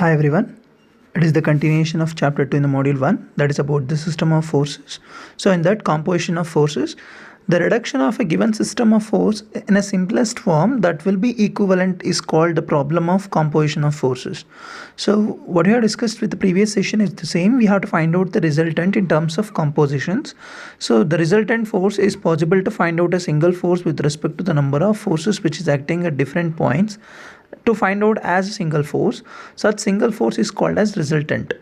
Hi everyone. It is the continuation of chapter 2 in the module 1, that is about the system of forces. So in that composition of forces, the reduction of a given system of force in a simplest form that will be equivalent is called the problem of composition of forces. So what we have discussed with the previous session is the same. We have to find out the resultant in terms of compositions. So the resultant force is possible to find out a single force with respect to the number of forces which is acting at different points to find out as a single force. Such single force is called as resultant.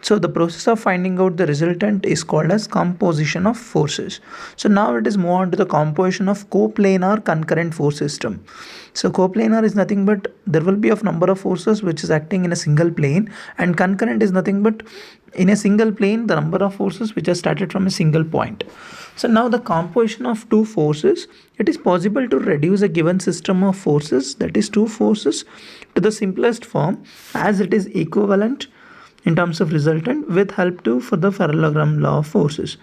So the process of finding out the resultant is called as composition of forces. So now let us move on to the composition of coplanar concurrent force system. So coplanar is nothing but there will be of number of forces which is acting in a single plane, and concurrent is nothing but in a single plane the number of forces which are started from a single point. So now the composition of two forces, it is possible to reduce a given system of forces, that is two forces, to the simplest form as it is equivalent in terms of resultant with help to for the parallelogram law of forces.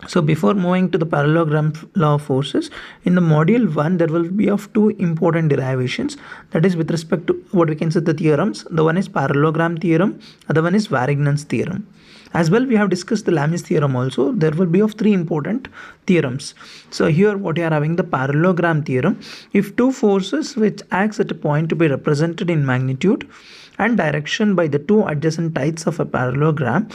So before moving to the parallelogram law of forces, in the module 1 there will be of two important derivations, that is with respect to what we can say the theorems. The one is parallelogram theorem, other one is Varignon's theorem. As well, we have discussed the Lami's theorem also. There will be of three important theorems. So here what you are having the parallelogram theorem. If two forces which acts at a point to be represented in magnitude and direction by the two adjacent sides of a parallelogram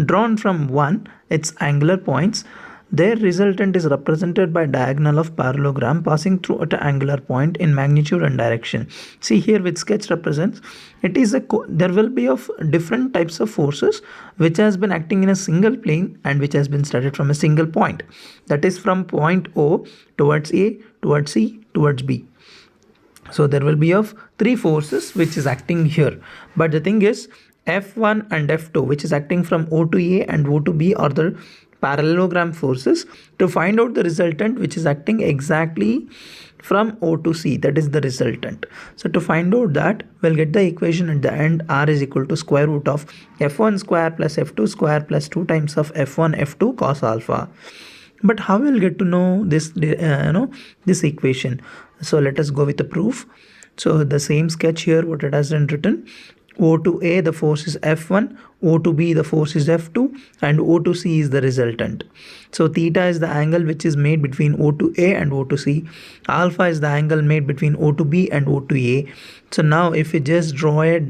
drawn from one its angular points, their resultant is represented by diagonal of parallelogram passing through at an angular point in magnitude and direction. See here which sketch represents, it is there will be of different types of forces which has been acting in a single plane and which has been started from a single point, that is from point O towards A, towards C, towards B. So there will be of three forces which is acting here, but the thing is F1 and F2 which is acting from O to A and O to B are the parallelogram forces. To find out the resultant which is acting exactly from O to C, that is the resultant. So to find out that, we'll get the equation at the end, R is equal to square root of F1 square plus F2 square plus 2 times of F1 F2 cos alpha. But how we'll get to know this this equation? So let us go with the proof. So the same sketch here, what it has been written, O to A the force is F1, O to B the force is F2, and O to C is the resultant. So theta is the angle which is made between O to A and O to C. Alpha is the angle made between O to B and O to A. So now if we just draw a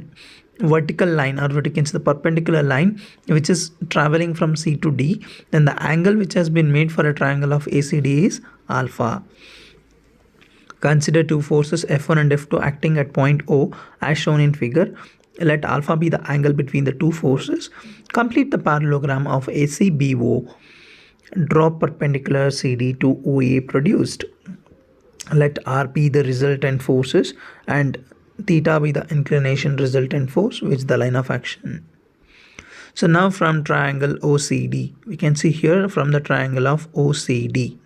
vertical line, or what you can say the perpendicular line which is traveling from C to D, then the angle which has been made for a triangle of ACD is alpha. Consider two forces F1 and F2 acting at point O as shown in figure. Let alpha be the angle between the two forces. Complete the parallelogram of ACBO. Draw perpendicular CD to OA produced. Let R be the resultant forces and theta be the inclination resultant force, which is the line of action. So now from triangle OCD, we can see here from the triangle of OCD,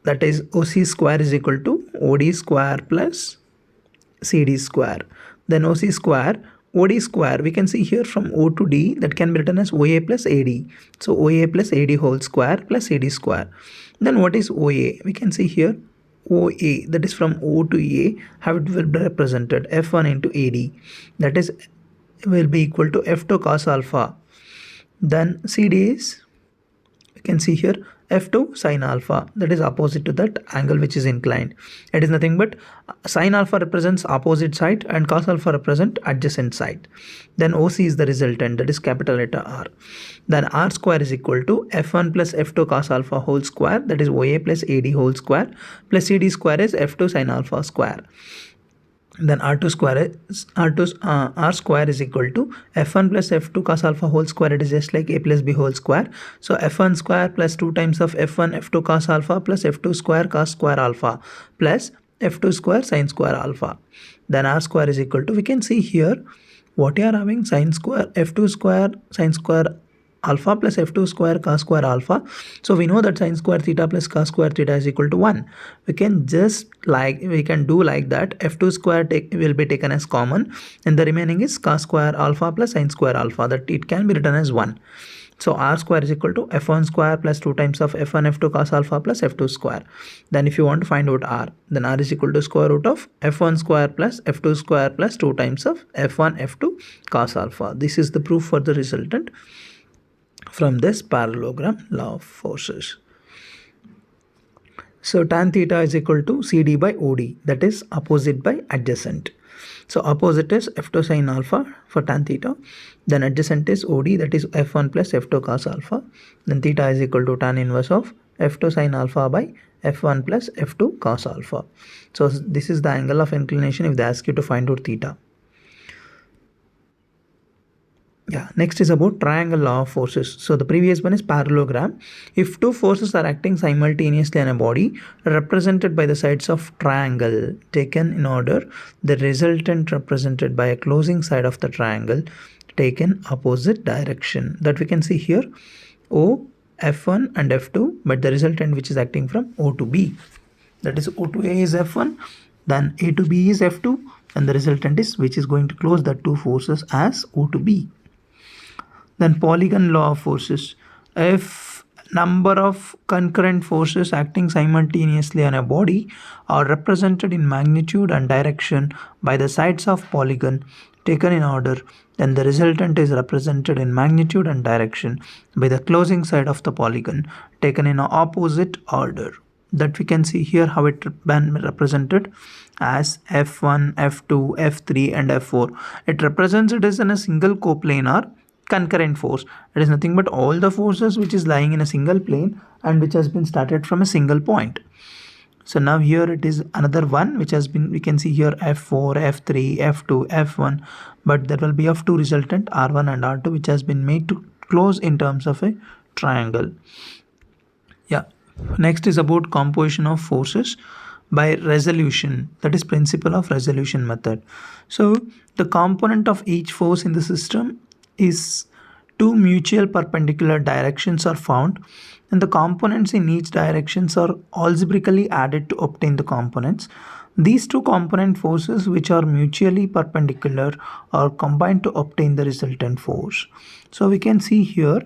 that is OC square is equal to OD square plus CD square. Then OC square, OD square, we can see here from O to D, that can be written as OA plus AD. So OA plus AD whole square plus AD square. Then what is OA? We can see here OA, that is from O to A, how it will be represented, F1 into AD, that is will be equal to F2 cos alpha. Then CD is, you can see here, F2 sin alpha, that is opposite to that angle which is inclined. It is nothing but sin alpha represents opposite side and cos alpha represent adjacent side. Then OC is the resultant, that is capital letter R. Then R square is equal to F1 plus F2 cos alpha whole square, that is OA plus AD whole square, plus CD square is F2 sin alpha square. Then R2 square is R square is equal to F1 plus F2 cos alpha whole square, it is just like A plus B whole square. So F1 square plus 2 times of F1 F2 cos alpha plus F2 square cos square alpha plus F2 square sin square alpha. Then R square is equal to, we can see here what you are having, sin square F2 square sin square alpha plus F2 square cos square alpha. So we know that sin square theta plus cos square theta is equal to 1. We can do like that, F2 square will be taken as common and the remaining is cos square alpha plus sin square alpha, that it can be written as 1. So r square is equal to f1 square plus 2 times of f1 f2 cos alpha plus f2 square. Then if you want to find out r, then r is equal to square root of f1 square plus f2 square plus 2 times of f1 f2 cos alpha. This is the proof for the resultant from this parallelogram law of forces. So tan theta is equal to CD by OD, that is opposite by adjacent. So opposite is f2 sin alpha for tan theta, then adjacent is OD, that is f1 plus f2 cos alpha. Then theta is equal to tan inverse of f2 sin alpha by f1 plus f2 cos alpha. So this is the angle of inclination if they ask you to find out theta. Yeah, next is about triangle law of forces. So the previous one is parallelogram. If two forces are acting simultaneously on a body represented by the sides of triangle taken in order, the resultant represented by a closing side of the triangle taken opposite direction. That we can see here, O, F1 and F2, but the resultant which is acting from O to B. That is O to A is F1, then A to B is F2, and the resultant is which is going to close the two forces as O to B. Then polygon law of forces. If number of concurrent forces acting simultaneously on a body are represented in magnitude and direction by the sides of polygon taken in order, then the resultant is represented in magnitude and direction by the closing side of the polygon taken in opposite order. That we can see here how it been represented as F1, F2, F3 and F4. It represents it as in a single coplanar concurrent force. It is nothing but all the forces which is lying in a single plane and which has been started from a single point. So now here it is another one which has been, we can see here F4, F3, F2, F1, but there will be of two resultant R1 and R2 which has been made to close in terms of a triangle. Yeah, next is about composition of forces by resolution, that is principle of resolution method. So the component of each force in the system is two mutual perpendicular directions are found, and the components in each directions are algebraically added to obtain the components. These two component forces which are mutually perpendicular are combined to obtain the resultant force. So we can see here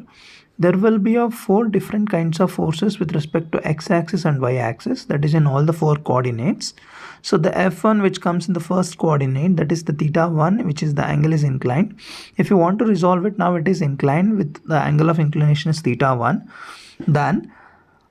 there will be four different kinds of forces with respect to x-axis and y-axis, that is in all the four coordinates. So the F1 which comes in the first coordinate, that is the theta 1, which is the angle is inclined. If you want to resolve it, now it is inclined with the angle of inclination is theta 1. Then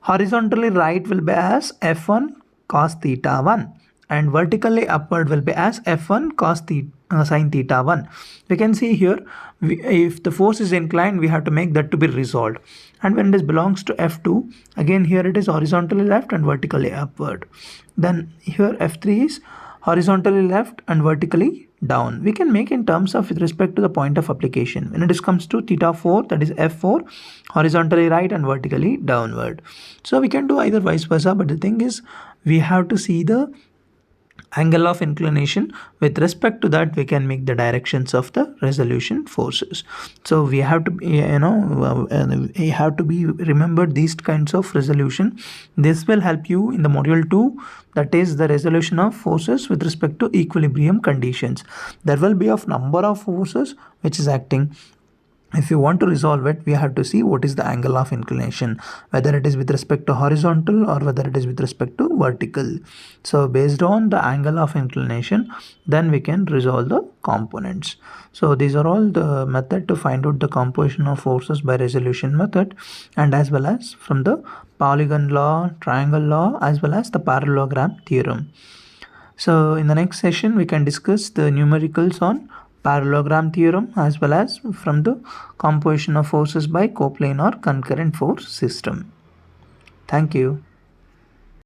horizontally right will be as F1 cos theta 1 and vertically upward will be as F1 cos theta sin theta 1. We can see here if the force is inclined we have to make that to be resolved, and when this belongs to F2, again here it is horizontally left and vertically upward. Then here F3 is horizontally left and vertically down. We can make in terms of with respect to the point of application. When it comes to theta 4, that is F4 horizontally right and vertically downward. So we can do either vice versa, but the thing is we have to see the angle of inclination. With respect to that we can make the directions of the resolution forces. So we have to we have to be remembered these kinds of resolution. This will help you in the module 2, that is the resolution of forces with respect to equilibrium conditions. There will be of number of forces which is acting. If you want to resolve it, we have to see what is the angle of inclination, whether it is with respect to horizontal or whether it is with respect to vertical. So based on the angle of inclination, then we can resolve the components. So these are all the method to find out the composition of forces by resolution method, and as well as from the polygon law, triangle law, as well as the parallelogram theorem. So in the next session, we can discuss the numericals on parallelogram theorem as well as from the composition of forces by coplanar concurrent force system. Thank you.